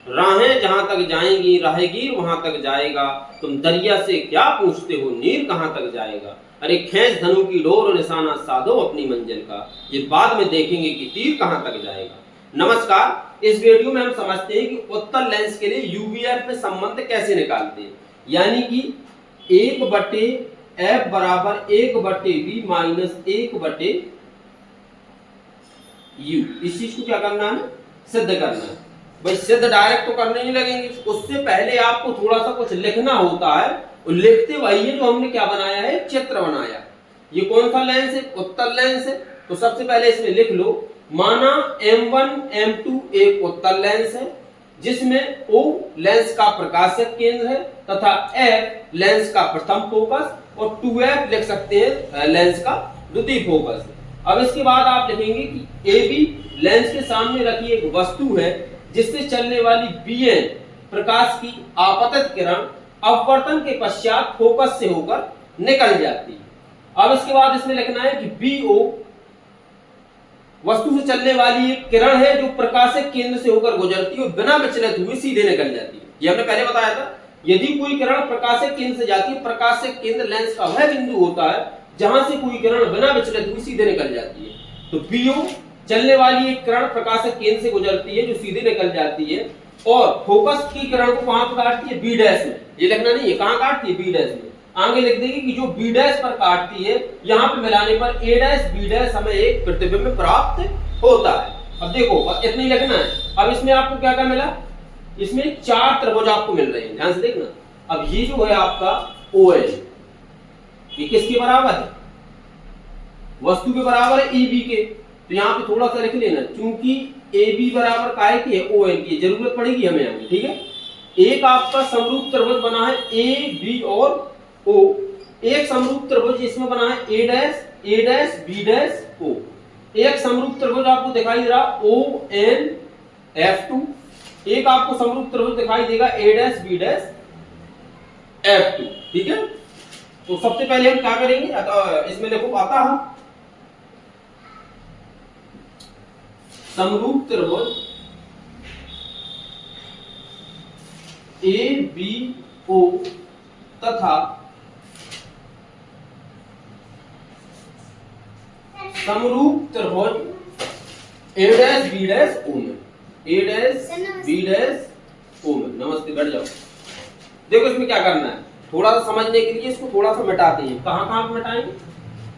राहें जहां तक जाएंगी राहगीर वहां तक जाएगा, तुम दरिया से क्या पूछते हो नीर कहां तक जाएगा। अरे खींच धनु की डोर और निशाना साधो अपनी मंजिल का, ये बाद में देखेंगे कि तीर कहां तक जाएगा। नमस्कार, इस वीडियो में हम समझते हैं कि उत्तल लेंस के लिए यूवीएफ में संबंध कैसे निकालते हैं। यानी कि 1/f बराबर 1/b माइनस 1/u। इस चीज को क्या करना है, सिद्ध करना है। भाई सिद्ध डायरेक्ट तो करने नहीं लगेंगे, उससे पहले आपको थोड़ा सा कुछ लिखना होता है, और लिखते वही है जो हमने क्या बनाया है, चित्र बनाया। ये कौन सा लेंस है, उत्तल लेंस है। तो सबसे पहले इसमें लिख लो, माना M1 M2 एक उत्तल लेंस है जिसमें O लेंस का प्रकाशक केंद्र है तथा F लेंस का प्रथम फोकस और 2F लिख सकते हैं लेंस का द्वितीय फोकस। अब इसके बाद आप लिखेंगे कि AB लेंस के सामने रखी एक वस्तु है जिससे चलने वाली BN प्रकाश की आपतित किरण अपवर्तन के पश्चात फोकस से होकर निकल जाती है। अब इसके बाद इसमें लिखना है कि BO वस्तु से चलने वाली एक किरण है जो प्रकाशक केंद्र से होकर गुजरती है और बिना विचलित हुए सीधे निकल जाती है। ये हमने पहले बताया था, यदि कोई किरण प्रकाशक केंद्र से जाती है, प्रकाशक केंद्र लेंस का वह बिंदु होता है जहां से कोई किरण बिना विचलित हुए सीधे निकल जाती है। तो BO चलने वाली एक किरण प्रकाशक केंद्र से गुजरती है जो सीधे निकल जाती है और फोकस की किरण को कहां पर काटती है, B' में। ये लिखना नहीं है कहां काटती है, B' में। आगे लिख देंगे कि जो B' पर काटती है, यहाँ पे मिलाने पर A' B' हमें एक प्रतिबिंब प्राप्त होता है। अब देखो इतना ही लिखना है। अब इसमें आपको क्या क्या मिला, इसमें 4 त्रिभुज आपको मिल रहे हैं, ध्यान से देखना। अब ये जो है आपका OL, ये किसके बराबर है, वस्तु के बराबर है AB के। तो यहाँ पे थोड़ा सा लिख लेना, क्योंकि AB बराबर काय की है, OL की, जरूरत पड़ेगी हमें आगे, ठीक है। एक आपका समरूप त्रिभुज बना है AB और O, एक समरूप त्रिभुज इसमें बना है A' B' O, एक समरूप त्रिभुज आपको दिखाई दे रहा ON F2, एक आपको समरूप त्रिभुज दिखाई देगा A' B' F2, ठीक है। तो सबसे पहले हम क्या करेंगे, इसमें देखो आता है समरूप त्रिभुज ABO तथा समरूप त्रिभुज A' B' O में, A' B' O में। नमस्ते, बैठ जाओ। देखो इसमें क्या करना है, थोड़ा सा समझने के लिए इसको थोड़ा सा मिटाते हैं। कहां कहां पे मिटाएंगे,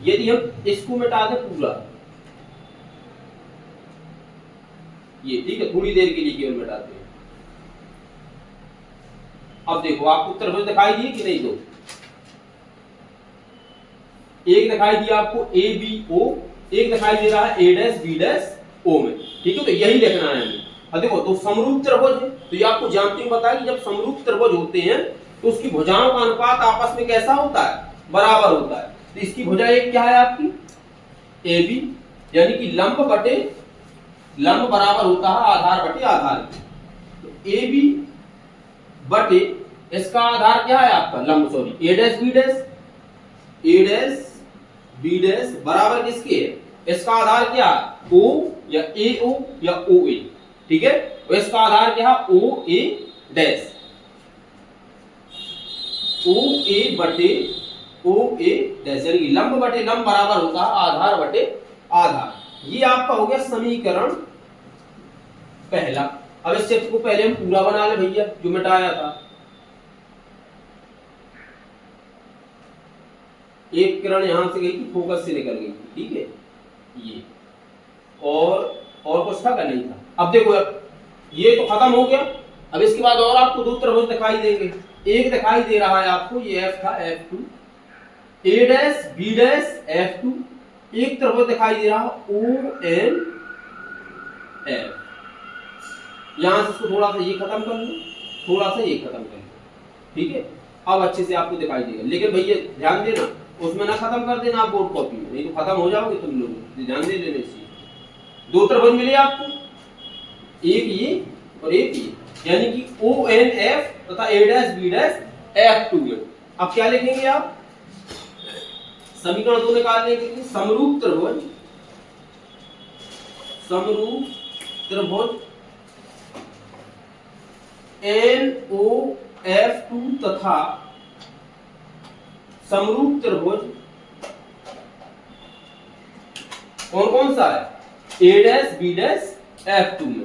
यदि हम इसको मिटा दें पूरा, ये ठीक है, थोड़ी देर के लिए केवल मिटाते हैं। अब देखो आपको त्रिभुज दिखाई दिए कि नहीं, दो, एक दिखाई दिया आपको ABO, एक दिखाई दे रहा है A' B' O में, ठीक है। तो यही लिखना है हमें। अब देखो तो समरूप त्रिभुज है, तो ये आपको जानते ही बताया कि जब समरूप त्रिभुज होते हैं तो उसकी भुजाओं का अनुपात आपस में कैसा होता है, बराबर होता है। तो इसकी भुजा एक क्या है आपकी AB, यानी कि लंब बराबर होता है आधार बटे आधार। तो AB बटे इसका आधार क्या है आपका, लंब, सॉरी, A' B' बराबर किसके है, इसका आधार क्या है, O या AO या OA, ठीक है। और इसका आधार क्या है, OA' बटे OA', यानी लंब बटे लंब बराबर होता है आधार बटे आधार। ये आपका हो गया समीकरण पहला। अब इस चित्र को पहले हम पूरा बना ले भैया, जो मिटाया था। एक किरण यहां से गई थी, फोकस से निकल गई थी, ठीक है, ये और कुछ था का नहीं था। अब देखो ये तो खत्म हो गया। अब इसके बाद और आपको 2 त्रिभुज दिखाई देंगे। एक दिखाई दे रहा है आपको, ये F था F2, A' B' F2, एक त्रिभुज दिखाई दे रहा ON F। यहां से इसको थोड़ा सा ये खत्म कर लो, थोड़ा सा ये खत्म कर लो, ठीक है। अब अच्छे से आपको दिखाई देगा, लेकिन भैया ध्यान देना उसमें ना खत्म कर देना आप बोर्ड कॉपी में, नहीं तो खत्म हो जाओगे तुम लोग, ध्यान दे लेने से। 2 त्रिभुज मिले आपको, एक ये और एक ये, यानी कि ON F तथा A' B' F2 में। अब क्या लिखेंगे आप, समीकरण 2 निकालने के लिए समरूप त्रिभुज NOF2 तथा समरूप त्रिभुज कौन कौन सा है? A dash B dash F2 में,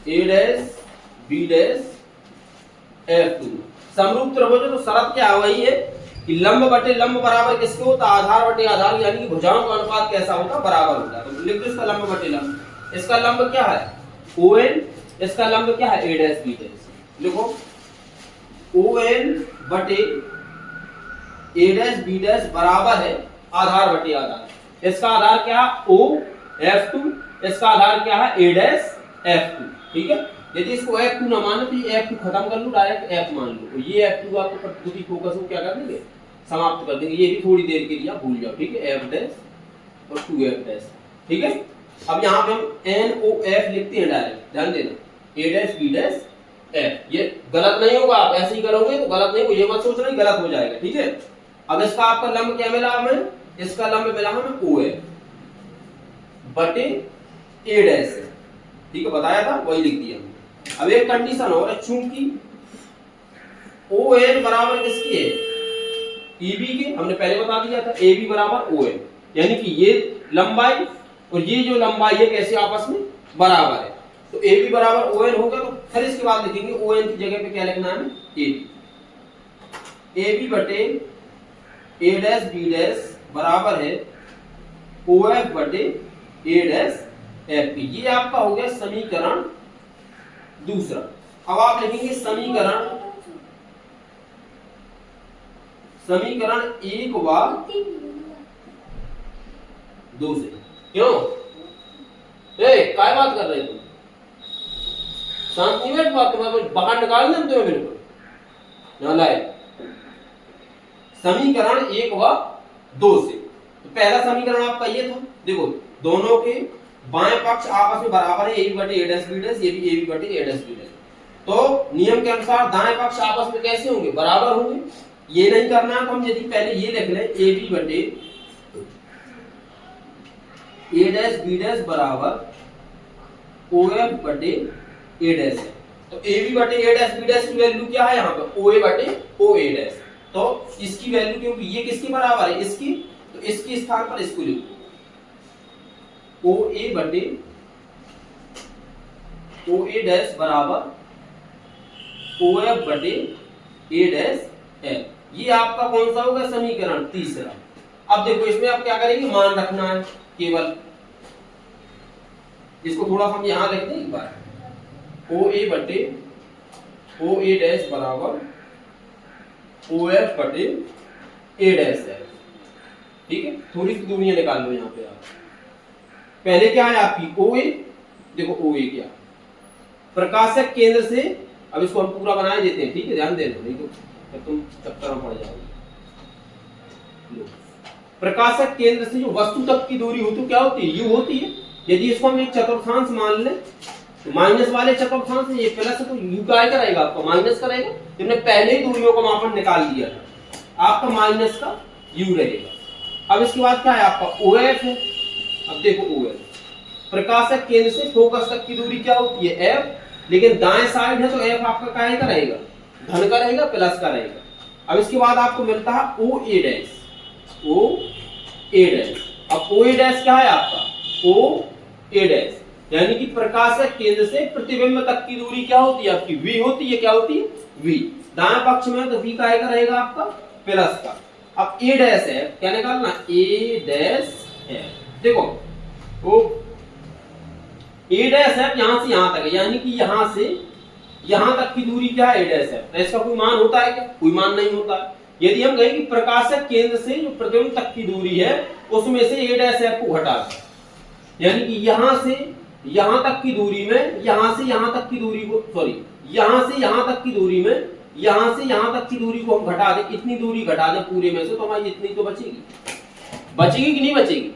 A dash B dash F2 में समरूप त्रिभुज है। तो शर्त क्या वही है कि लंब बटे लंब बराबर किसके होता? आधार बटे आधार, यानी कि भुजाओं का अनुपात कैसा होता? बराबर होता है। तो लिख दो इसका लंब बटे लंब। इसका लंब क्या है? ON, इसका लंब क्या है? A dash B dash. लिखो ON बटे A डैश B डैश बराबर है आधार बटे आधार। इसका आधार क्या है? O F2, इसका आधार क्या है? A dash F2। ठीक है, यदि इसको F2 ना माने तो ये F2 खत्म कर लो, डायरेक्ट F मान लो। तो ये F2 आपको प्रतिभूति फोकस को क्या कर देंगे? समाप्त कर देंगे। ये भी थोड़ी देर के लिए आप भूल जाओ। ठीक है, F डैश और 2F डैश। ठीक है, अब यहाँ पे हम NOF लिखते हैं डायरेक्ट, ध्यान देना, A dash B dash F। ये गलत नहीं होगा, आप ऐसे ही करोगे तो गलत नहीं होगा, ये मत सोचना कि गलत हो जाएगा। ठीक है, अब इसका आपका लंब क्या मिला हमें? इसका लंब मिला हमें OF बटे A डैश है। ठीक है, बताया था वही लिख दिया हमने। अब एक कंडीशन और है, चूंकि ON बराबर किसकी है? EB के, हमने पहले बता दिया था AB बराबर ON, यानी कि ये लंबाई और ये जो लंबाई है कैसे आपस में बराबर है। तो AB बराबर ON होगा, तो फिर इसके बाद लिखेंगे ON की जगह पे क्या लिखना है? AB बटे A डैश B डैश बराबर है OF बटे A डैश FP। ये आपका हो गया समीकरण दूसरा। अब आप लिखेंगे समीकरण 1 व 2 से। क्यों काय बात कर रहे तुम? शांति में बात, तुम्हें बाहर निकाल दें तुम्हें बिल्कुल यहाँ लाए। समीकरण 1 व 2 से। तो पहला समीकरण आपका ये था, देखो दोनों के बाएं पक्ष आपस में बराबर है, AB बटे A डैश B डैश, ये भी AB बटे A डैश B डैश। तो नियम के अनुसार दाएं पक्ष आपस में कैसे होंगे? बराबर होंगे। ये नहीं करना है तो हम यदि पहले ये लिख लें AB बटे A डैश B डैश बराबर OF बटे A डैश है। तो AB बटे A डैश B डैश की वैल्यू क्या है यहाँ पे? OA बटे OA डैश। तो इसकी वैल्यू, क्योंकि ये किसके बराबर है? इसकी, तो इसके स्थान पर इसको लिखो OA बटे OA डैश बराबर OF बटे A डैश F। ये आपका कौन सा होगा? समीकरण तीसरा। अब देखो इसमें आप क्या करेंगे? मान रखना है केवल, इसको थोड़ा हम यहां लिख दें एक बार। OA बटे OA डैश बराबर OF बटे A डैश है। ठीक है, थोड़ी सी दूरियां निकाल लो यहाँ पे आप। पहले क्या है आपकी? OA, देखो OA क्या? प्रकाशक केंद्र से, अब इसको हम पूरा बनाए देते हैं। ठीक है, ध्यान देना, नहीं तो तुम चक्कर में पड़ जाओगे। प्रकाशक केंद्र से जो वस्तु तक की दूरी होती है क्या होती है? U होती है। यदि इसको हम एक चतुर्थांश मान लें तो माइनस वाले चतुर्थांश से ये प्लस है, तो U क्या करेगा? आपका माइनस करेगा। हमने पहले ही दूरियों का मापन निकाल दिया था, आपका माइनस का U रहेगा। अब इसके बाद क्या है आपका? OF है। अब देखो OF, प्रकाशक केंद्र से फोकस तक की दूरी क्या होती है? F, लेकिन दाएं साइड है तो F आपका क्या का रहेगा? धन का रहेगा, प्लस का रहेगा। अब इसके बाद आपको मिलता है OA डैश, OA डैश। अब OA डैश क्या है आपका? OA डैश, यानी कि प्रकाशक केंद्र से प्रतिबिंब तक की दूरी क्या होती है आपकी? V होती है। क्या होती है? V। दाएं पक्ष में तो V का रहेगा आपका प्लस का। अब A डैश है, क्या निकालना? A डैश है। देखो वो A डैश है यहां से यहां तक है, यानी कि यहां से यहां तक की दूरी क्या है? A डैश है। तो इसका कोई मान होता है क्या? कोई मान नहीं होता है। यदि हम कहें कि प्रकाशक केंद्र से जो प्रतिबिंब तक की दूरी है उसमें से A डैश है को घटा दें, यानी कि यहां से यहां तक की दूरी में, यहां से यहां तक की दूरी को, सॉरी, यहां से यहां तक की दूरी में, यहां से यहां तक की दूरी को हम घटा दें, इतनी दूरी घटा दें पूरे में से, तो हमारी इतनी तो बचेगी। बचेगी कि नहीं बचेगी?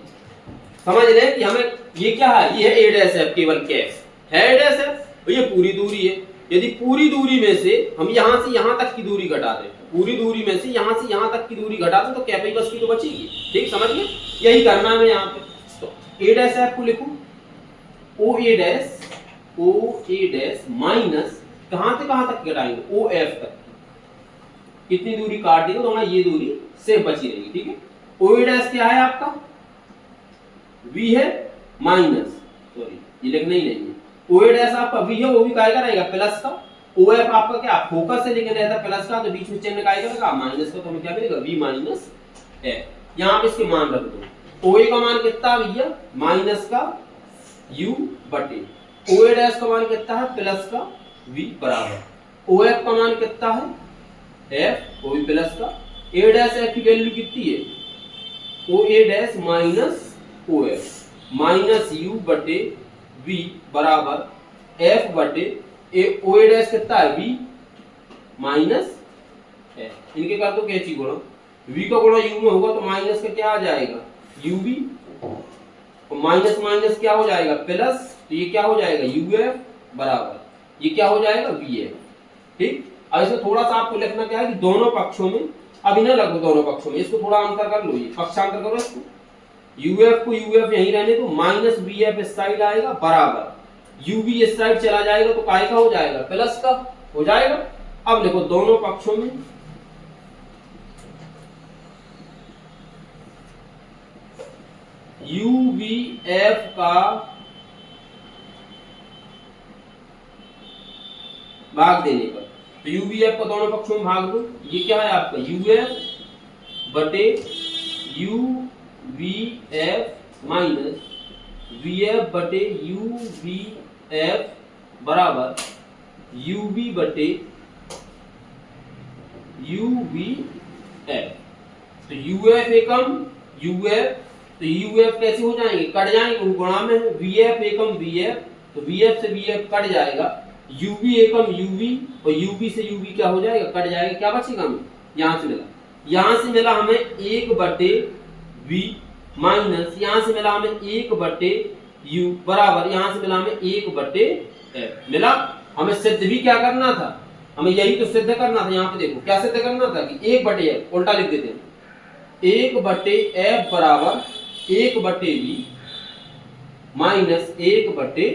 समझ रहे हैं कि हमें ये क्या है? ये है A डैश है, केवल कैश है A डैश है, तो ये पूरी दूरी है। यदि पूरी दूरी में से हम यहां से यहां तक की दूरी घटा दें, पूरी दूरी में से यहां तक की दूरी घटा दें, तो कैपिटल की तो बचेगी। ठीक, समझ गए? यही करना है यहाँ पे। तो A डैश है आपको लिखो OA डैश माइनस कहां से कहां तक घटाएंगे, ओ एफ तक। कितनी दूरी काट देंगे तो हमारी ये दूरी सेफ बची रहेगी, ठीक है। ओ ए डैश क्या है आपका, वी है माइनस, सॉरी ये लिखना ही नहीं है, ओ ए डैश आपका वी है, वो भी काय का रहेगा प्लस का, ओ एफ आपका क्या फोकस से लेके रहता प्लस का, तो बीच में चिन्ह काय का रहेगा माइनस का, तो हमें क्या मिलेगा वी माइनस एफ। यहाँ पे इसके मान रख दो, ओ ए का मान कितना भैया माइनस का u बटे, ओ ए डैश का मान कितना है प्लस का v बराबर, ओ एफ का मान कितना है f, वो भी प्लस का, ए डैश एफ की वैल्यू कितनी है, O A dash minus O F minus u बटे v बराबर f बटे ओ ए डैश कितना है v माइनस f। इनके कर दो कैची गुणा, v का गुणा u में होगा तो माइनस का क्या आ जाएगा uv, माइनस माइनस क्या हो जाएगा प्लस, तो ये क्या हो जाएगा uf बराबर ये क्या हो जाएगा vf, ठीक। अब इसमें थोड़ा सा आपको लिखना क्या है कि दोनों पक्षों में, अभी ना लगो दोनों पक्षों में, इसको थोड़ा अंतर कर लो, ये पक्षांतर करो इसको, uf को uf यहीं रहने तो माइनस vf इस साइड आएगा बराबर uv इस साइड चला जाएगा तो काय का हो जाएगा प्लस का हो जाएगा। अब देखो दोनों पक्षों में uvf का भाग देने पर, तो uvf को दोनों पक्षों में भाग दो, ये क्या है आपका uf बटे uvf माइनस vf बटे uvf बराबर uv बटे uvf। तो uf एकम uf, तो uf कैसे हो जाएंगे कट जाएंगे, गुणा में है vf एकम vf, तो vf से vf कट जाएगा, uv एकम uv और uv से uv क्या हो जाएगा कट जाएगा, क्या बचेगा हमें यहाँ से मिला हमें 1 बटे v माइनस यहाँ से मिला हमें 1 बटे u बराबर यहाँ से मिला हमें 1 बटे f मिला। हमें सिद्ध भी क्या करना था, हमें यही तो सिद्ध करना था, यहाँ पे देखो क्या सिद्ध करना था कि 1 बटे f, उल्टा लिख देते हैं 1 बटे f बराबर 1 बटे v माइनस 1 बटे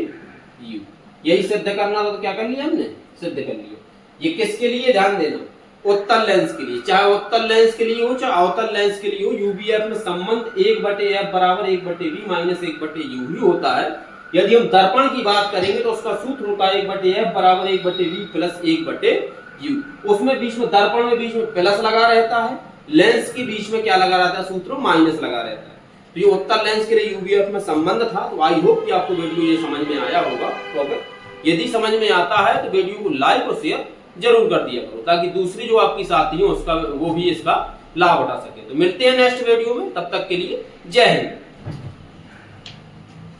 u, यही सिद्ध करना था, तो क्या कर लिया हमने सिद्ध कर लिया। ये किसके लिए ध्यान देना, उत्तल लेंस के लिए, चाहे उत्तल लेंस के लिए हो चाहे अवतल लेंस के लिए हो, यूवीएफ में संबंध 1 बटे एफ बराबर 1 बटे वी माइनस 1 बटे यू ही होता है। यदि हम दर्पण की बात करेंगे तो उसका सूत्र होता है 1 बटे एफ बराबर 1 बटे वी प्लस 1 बटे यू, उसमें बीच में दर्पण में बीच में प्लस लगा रहता है, लेंस के बीच में क्या लगा रहता है सूत्र माइनस लगा रहता है। तो ये उत्तल लेंस के लिए यूवीएफ में संबंध था। तो आई होप कि आपको वीडियो ये समझ में आया होगा। तो अगर यदि समझ में आता है तो वीडियो को लाइक और शेयर जरूर कर दिया करो, ताकि दूसरी जो आपकी साथी हो उसका वो भी इसका लाभ उठा सके। तो मिलते हैं नेक्स्ट वीडियो में, तब तक के लिए जय हिंद।